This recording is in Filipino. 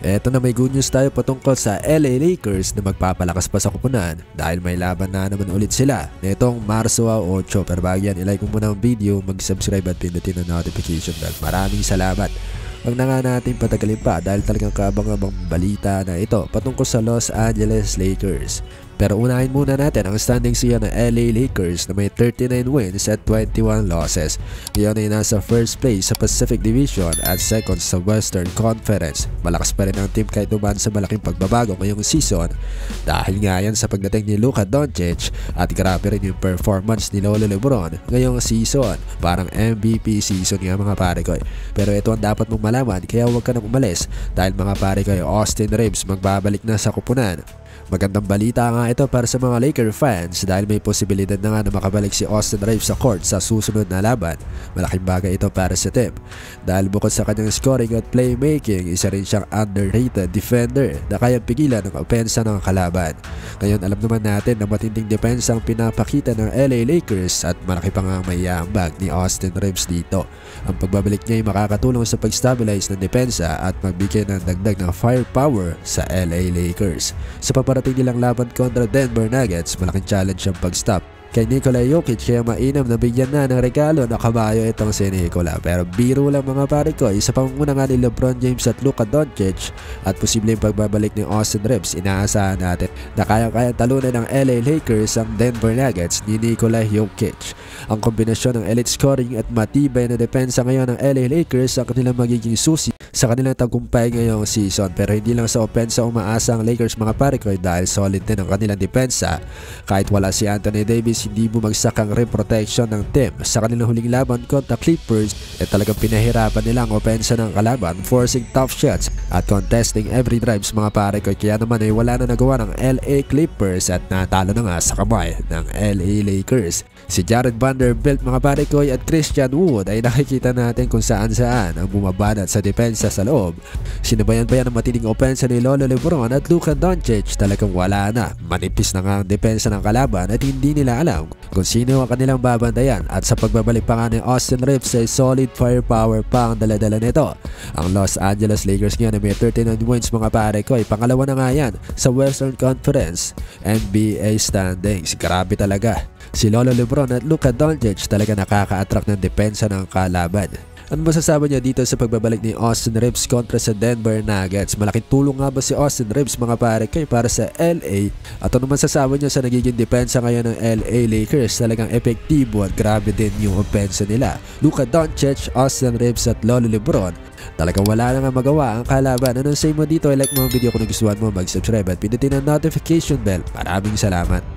Eto na, may good news tayo patungkol sa LA Lakers na magpapalakas pa sa koponan dahil may laban na naman ulit sila nitong Marso 8. Pero bago yan, ilike mo muna ang video, mag-subscribe at pindutin ang notification bell. Maraming salamat. Huwag na nga natin patagalin pa dahil talagang kaabang-abang balita na ito patungkol sa Los Angeles Lakers. Pero unahin muna natin ang standings siya ng LA Lakers na may 39 wins at 21 losses. Ngayon ay nasa first place sa Pacific Division at second sa Western Conference. Malakas pa rin ang team kahit dumaan sa malaking pagbabago ngayong season dahil nga yan sa pagdating ni Luka Doncic at grabe rin yung performance ni Lolo Lebron ngayong season. Parang MVP season nga mga pare ko. Pero ito ang dapat mong malaman kaya huwag ka nang umalis dahil mga pare ko, Austin Reeves magbabalik na sa koponan. Magandang balita nga ito para sa mga Laker fans dahil may posibilidad na nga na makabalik si Austin Reeves sa court sa susunod na laban. Malaking bagay ito para sa team dahil bukod sa kanyang scoring at playmaking, isa rin siyang underrated defender na kayang pigilan ng opensa ng kalaban. Ngayon alam naman natin na matinding depensa ang pinapakita ng LA Lakers at malaki pa nga may ambag ni Austin Reeves dito. Ang pagbabalik niya ay makakatulong sa pag-stabilize ng depensa at magbigay ng dagdag ng firepower sa LA Lakers. Sa paparating nilang laban kontra Denver Nuggets, malaking challenge ang pag-stop kay Nikola Jokic kaya mainam na bigyan na ng regalo na kabayo itong si Nikola. Pero biro lang mga pare ko, isa panguna nga ni LeBron James at Luka Doncic at posibleng pagbabalik ni Austin Reeves. Inaasahan natin na kaya-kaya talunan ng LA Lakers ang Denver Nuggets ni Nikola Jokic. Ang kombinasyon ng elite scoring at matibay na depensa ngayon ng LA Lakers ang kanilang magiging susi sa kanilang tagumpay ngayong season. Pero hindi lang sa opensa umaasa ang Lakers mga pare ko dahil solid din ang kanilang depensa. Kahit wala si Anthony Davis, hindi bumagsak ang rim protection ng team. Sa kanilang huling laban kontra Clippers, talagang pinahirapan nila ang opensa ng kalaban, forcing tough shots at contesting every drives mga pare ko. Kaya naman ay wala na nagawa ng LA Clippers at natalo na nga sa kamay ng LA Lakers. Si Jared Vanderbilt mga pare ko at Christian Wood ay nakikita natin kung saan-saan ang bumabanat sa depensa sa loob. Sinabayan pa yan ang matinding opensa ni Lolo Lebron at Luka Doncic. Talagang wala na, manipis na nga ang depensa ng kalaban at hindi nila alam kung sino ang kanilang babantayan. At sa pagbabalik pa nga ni Austin Reeves ay solid firepower pa ang daladala nito. Ang Los Angeles Lakers ngayon may 39 wins mga pare ko ay pangalawa na nga yan sa Western Conference NBA standings. Grabe talaga. Si Lolo Lebron at Luka Doncic talaga nakaka-attract ng depensa ng kalaban. Ano masasabi niya dito sa pagbabalik ni Austin Reeves kontra sa Denver Nuggets? Malaking tulong nga ba si Austin Reeves mga pare kayo para sa LA? At ano masasabi niya sa nagiging depensa ngayon ng LA Lakers? Talagang epektibo at grabe din yung opensa nila. Luka Doncic, Austin Reeves at Lolo Lebron. Talagang wala na nga magawa ang kalaban. Anong say mo dito? I like mo ang video kung nagustuhan mo, mag-subscribe at pindutin ang notification bell. Maraming salamat.